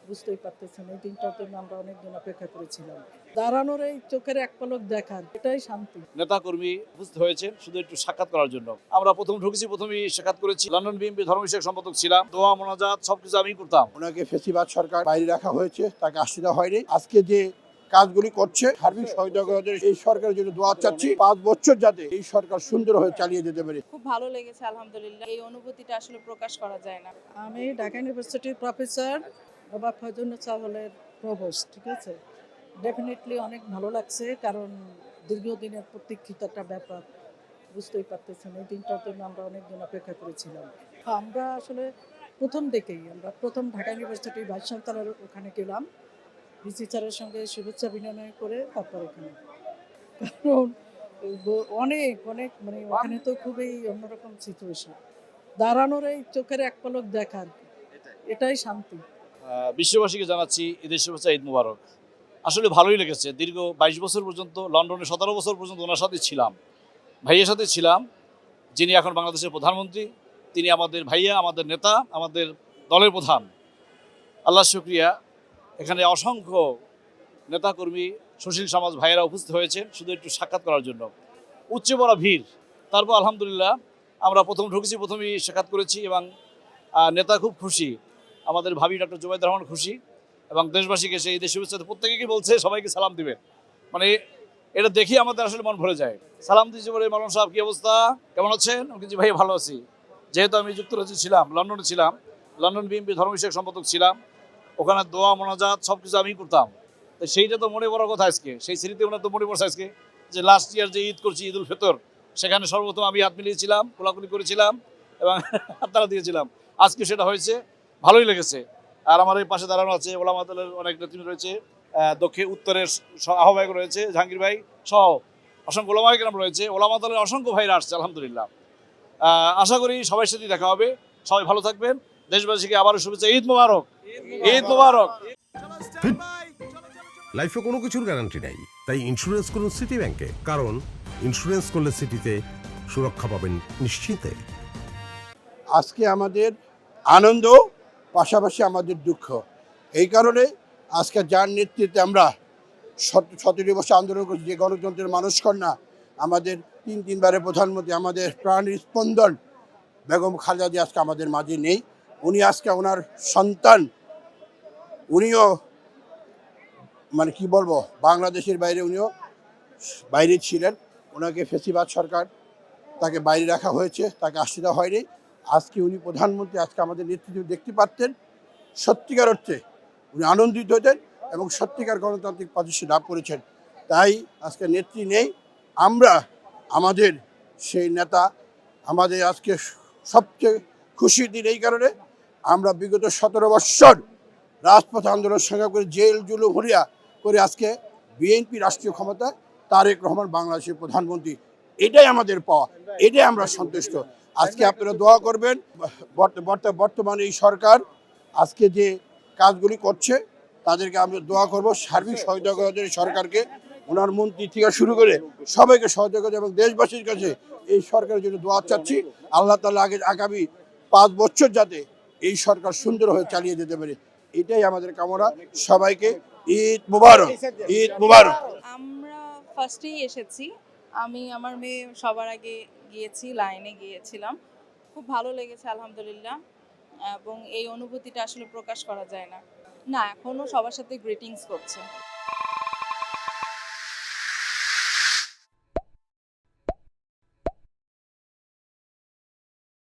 বুঝতেই পারতেছেন এই দিনটার জন্য আমরা অনেকদিন অপেক্ষা করেছিলাম। দাঁড়ানোর এই চোখের এক পলক দেখার এটাই শান্তি। নেতাকর্মী উপস্থিত হয়েছেন শুধু একটু সাক্ষাৎ করার জন্য। আমরা প্রথম ঢুকেছি, প্রথমেই সাক্ষাৎ করেছি। লন্ডন বিএনপি ধর্ম বিষয়ক সম্পাদক ছিলাম। দোয়া মোনাজাত সবকিছু আমি করতাম। ওনাকে ফেসিবাদ সরকার বাইরে রাখা হয়েছে, তাকে আসতে দেওয়া হয়নি। আজকে যে কাজগুলি করছে সার্বিক সহযোগিতা এই সরকারের জন্য দোয়া চাচ্ছি ৫ বছর যাতে এই সরকার সুন্দর হয়ে চালিয়ে যেতে পারে। খুব ভালো লেগেছে আলহামদুলিল্লাহ। এই অনুভূতিটা আসলে প্রকাশ করা যায় না। আমি ঢাকা ইউনিভার্সিটির প্রফেসর বাবা ফয়জুন্নেছা হলের প্রভোস্ট, ঠিক আছে। ডেফিনেটলি অনেক ভালো লাগছে, কারণ দীর্ঘদিনের প্রতীক্ষিত একটা ব্যাপার। বুঝতেই পারতেছেন এই দিনটার জন্য আমরা অনেকদিন অপেক্ষা করেছিলাম। আমরা আসলে প্রথম ঢাকা ইউনিভার্সিটি ভাইস চ্যান্সেলর ওখানে গেলাম, ভিসি স্যারের সঙ্গে শুভেচ্ছা বিনিময় করে তারপর এখানে, কারণ অনেক অনেক মানে ওখানে তো খুবই অন্যরকম সিচুয়েশন। দাঁড়ানোর এই চোখের এক পলক দেখার এটাই শান্তি। বিশ্ববাসীকে জানাচ্ছি ঈদের শুভেচ্ছা, ঈদ মুবারক। আসলে ভালোই লেগেছে। দীর্ঘ ২২ বছর পর্যন্ত লন্ডনে ১৭ বছর পর্যন্ত ওনার সাথে ছিলাম, ভাইয়ের সাথে ছিলাম, যিনি এখন বাংলাদেশের প্রধানমন্ত্রী। তিনি আমাদের ভাইয়া, আমাদের নেতা, আমাদের দলের প্রধান। আল্লাহ শুকরিয়া, এখানে অসংখ্য নেতাকর্মী, সুশীল সমাজ ভাইয়েরা উপস্থিত হয়েছেন শুধু একটু সাক্ষাৎ করার জন্য। উচ্চ বড় ভিড়। তারপর আলহামদুলিল্লাহ আমরা প্রথম ঢুকেছি, প্রথমেই সাক্ষাৎ করেছি এবং নেতা খুব খুশি। আমাদের ভাবি ডক্টর জুবাইদুর রহমান খুশি এবং দেশবাসীকে সেই ঈদের শুভেচ্ছা প্রত্যেকেই বলছে সবাইকে সালাম দিবেন। মানে এটা দেখি আমাদের আসলে মন ভরে যায়। সালাম দিয়েছি বলে, মাওলানা সাহেব কী অবস্থা, কেমন আছেন? জি ভাই ভালো আছি। যেহেতু আমি যুক্তরাজ্যে ছিলাম, লন্ডনে ছিলাম, লন্ডন বিএনপি ধর্ম বিষয়ক সম্পাদক ছিলাম, ওখানে দোয়া মোনাজাত সব কিছু আমি করতাম। তো সেইটা তো মনে পড়ার কথা আজকে, সেই স্মৃতি ওনার তো মনে পড়ছে আজকে, যে লাস্ট ইয়ার যে ঈদ করছি, ঈদ উল ফিতর, সেখানে সর্বপ্রথম আমি হাত মিলিয়েছিলাম, কোলাকুলি করেছিলাম এবং হাততালি দিয়েছিলাম। আজকে সেটা হয়েছে, ভালোই লেগেছে। আর আমার এই পাশে দাঁড়ানো আছে ওলামা দলের অনেক নেতৃত্ব রয়েছে, দক্ষিণ উত্তরের আহ্বায়ক রয়েছে জাহাঙ্গীর ভাই সহ অসংখ্য ওলামা কেরাম রয়েছে, ওলামা দলের অসংখ্য ভাইরা আসছে আলহামদুলিল্লাহ। আশা করি সবার সাথে দেখা হবে। সবাই ভালো থাকবেন। দেশবাসীকে আবারও শুভেচ্ছা, ঈদ মোবারক, ঈদ মোবারক। লাইফে কোনো কিছুর গ্যারান্টি নাই, তাই ইন্স্যুরেন্স করুন সিটি ব্যাংকে, কারণ ইন্স্যুরেন্স করলে সিটিতে সুরক্ষা পাবেন নিশ্চিন্তে। আজকে আমাদের আনন্দ, পাশাপাশি আমাদের দুঃখ। এই কারণে আজকে যার নেতৃত্বে আমরা ১৭ বছর আন্দোলন করছি, যে গণতন্ত্রের মানুষ কন্যা, আমাদের তিনবারের প্রধানমন্ত্রী, আমাদের প্রাণীর স্পন্দন বেগম খালেদা জিয়া আজকে আমাদের মাঝে নেই। উনি আজকে ওনার সন্তান, উনিও মানে কি বলবো, বাংলাদেশের বাইরে উনিও বাইরে ছিলেন। ওনাকে ফেসিবাদ সরকার তাকে বাইরে রাখা হয়েছে, তাকে আসতে দেওয়া হয়নি। আজকে উনি প্রধানমন্ত্রী, আজকে আমাদের নেতৃত্ব দেখতে পারতেন, সত্যিকার অর্থে উনি আনন্দিত হতেন এবং সত্যিকার গণতান্ত্রিক প্রতিষ্ঠা লাভ করেছেন। তাই আজকে নেত্রী নেই, আমরা আমাদের সেই নেতা, আমাদের আজকে সবচেয়ে খুশির দিন এই কারণে, আমরা বিগত ১৭ বৎসর রাজপথ আন্দোলন সংগ্রাম করে জেল জুলুম হরিয়া করে আজকে বিএনপি রাষ্ট্রীয় ক্ষমতা, তারেক রহমান বাংলাদেশের প্রধানমন্ত্রী। এটাই আমাদের পাওয়া, এটাই আমরা সন্তুষ্ট। আজকে আপনারা দোয়া করবেন। বর্তমানে এই সরকার আজকে যে কাজগুলি করছে তাদেরকে আমরা দোয়া করব, সার্বিক সহযোগিতা সরকারকে, ওনার মন্ত্রী থেকে শুরু করে সবাইকে সহযোগিতা এবং দেশবাসীর কাছে এই সরকারের জন্য দোয়া চাচ্ছি। আল্লাহ তাআলা আগামী ৫ বছর যাতে এই সরকার সুন্দর হয়ে চালিয়ে যেতে পারে, এটাই আমাদের কামনা। সবাইকে ঈদ মুবারক, ঈদ মুবারক। আমরা ফার্স্টেই এসেছি। আমি আমার মেয়ে সবার আগে গিয়েছি, লাইনে গিয়েছিলাম। খুব ভালো লেগেছে আলহামদুলিল্লাহ, এবং এই অনুভূতিটা আসলে প্রকাশ করা যায় না। না, এখনো সবার সাথে গ্রিটিংস করছে।